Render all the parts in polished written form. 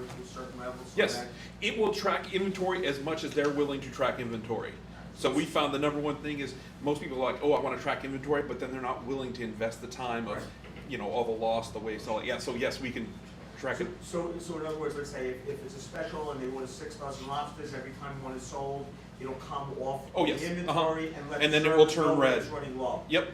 inventory to a certain level? So Yes, that it will track inventory as much as they're willing to track inventory. So we found the number one thing is most people are like, oh, I want to track inventory, but then they're not willing to invest the time of, all the loss, the waste, all that. Yeah, so yes, we can track it. So in other words, let's say if it's a special and they want 6 dozen lobsters, every time one is sold, it'll come off yes, the inventory and let and the then it will server turn know when red. it's running low. Yep,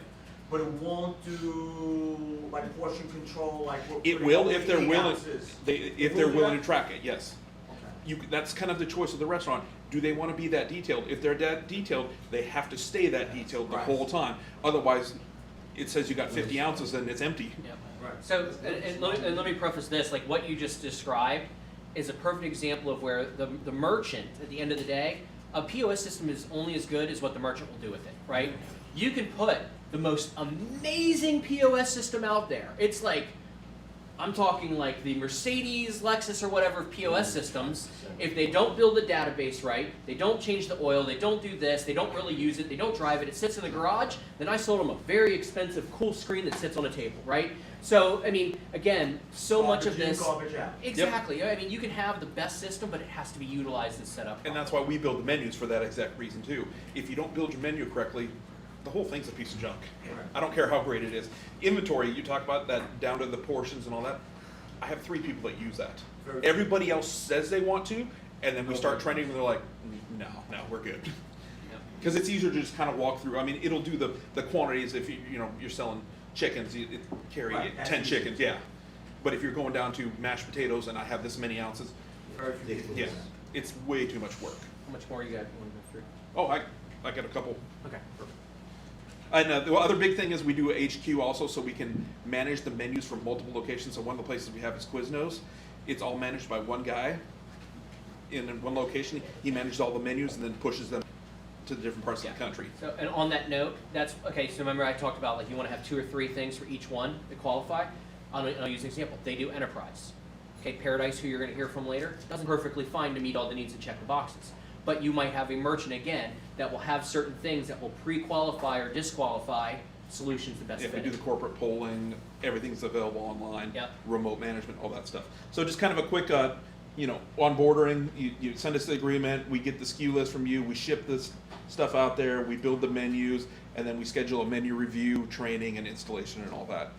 But it won't do like portion control, like we're it putting will only if they're 8 willing. ounces. If Will they're do willing that? to track it, yes. Okay. That's kind of the choice of the restaurant. Do they want to be that detailed? If they're that detailed, they have to stay that detailed the Right. whole time. Otherwise, it says you got 50 ounces and it's empty. Yep. Right. So, and let me preface this, like what you just described is a perfect example of where the merchant, at the end of the day, a POS system is only as good as what the merchant will do with it, right? You can put the most amazing POS system out there. It's like, I'm talking like the Mercedes, Lexus, or whatever POS systems. If they don't build the database right, they don't change the oil, they don't do this, they don't really use it, they don't drive it, it sits in the garage, then I sold them a very expensive, cool screen that sits on a table, right? So, I mean, again, so much of Garbage in, this... garbage out. Exactly. I mean, you can have the best system, but it has to be utilized and set up. And that's why we build the menus for that exact reason too. If you don't build your menu correctly, the whole thing's a piece of junk. Right. I don't care how great it is. Inventory, you talk about that down to the portions and all that. I have 3 people that use that. Very Everybody else says they want to, and then we start training them, they're like, no, we're good. Because it's easier to just kind of walk through. I mean, it'll do the quantities if you're selling chickens, it carry Right, that's 10 easy. chickens, yeah. But if you're going down to mashed potatoes and I have this many ounces, Very few people yeah, do that. it's way too much work. How much more you got? 1, 2, 3. Oh, I got a couple. Okay. And the other big thing is we do a HQ also, so we can manage the menus from multiple locations. So one of the places we have is Quiznos. It's all managed by one guy in one location. He manages all the menus and then pushes them to the different parts of the country. So, and on that note, that's okay. So remember, I talked about like you want to have 2 or 3 things for each one that qualify. I'll use an example. They do enterprise. Okay, Paradise, who you're going to hear from later, doesn't perfectly fine to meet all the needs and check the boxes. But you might have a merchant again that will have certain things that will pre-qualify or disqualify solutions the best If fit. we do the corporate polling, everything's available online, Yep. remote management, all that stuff. So just kind of a quick, onboarding. You send us the agreement, we get the SKU list from you, we ship this stuff out there, we build the menus, and then we schedule a menu review, training, and installation, and all that.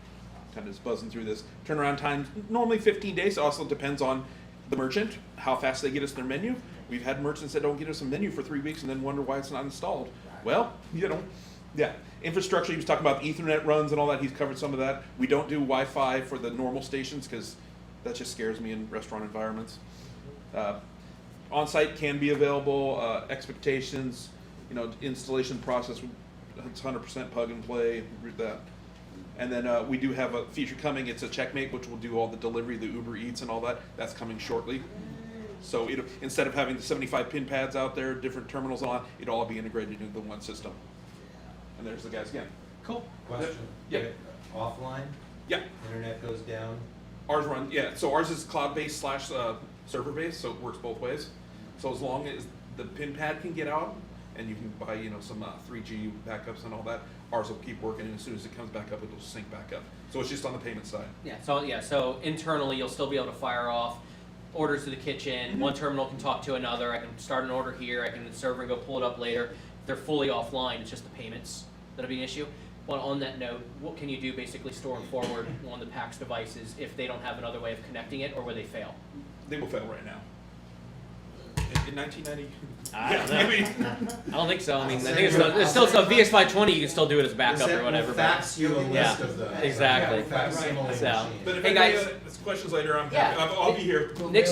Kind of just buzzing through this. Turnaround time normally 15 days. Also depends on the merchant, how fast they get us their menu. We've had merchants that don't get us a menu for 3 weeks and then wonder why it's not installed. Well, yeah. Infrastructure, he was talking about Ethernet runs and all that. He's covered some of that. We don't do Wi-Fi for the normal stations because that just scares me in restaurant environments. On-site can be available. Expectations, installation process, it's 100% plug and play. Read that. And then we do have a feature coming. It's a Checkmate, which will do all the delivery, the Uber Eats and all that. That's coming shortly. So instead of having the 75 pin pads out there, different terminals on, it'll all be integrated into the one system. And there's the guys again. Cool. Question? Yeah. Offline, Yeah, internet goes down. ours so ours is cloud-based / server-based, so it works both ways. So as long as the pin pad can get out, and you can buy some 3G backups and all that, ours will keep working, and as soon as it comes back up, it'll sync back up. So it's just on the payment side. So internally you'll still be able to fire off orders to the kitchen. One terminal can talk to another. I can start an order here. I can the server and go pull it up later. If they're fully offline, it's just the payments that'll be an issue. Well, on that note, what can you do basically storing forward on the PAX devices if they don't have another way of connecting it, or will they fail? They will fail right now. In 1990. I don't know. I mean, I don't think so. I mean, I think there's still some VX520 you can still do it as backup or whatever. We'll fax you a list Yeah, of those. exactly. Facsimile So- machine. but if Hey, anybody guys. has questions later, Yeah. I'll be here. Nick's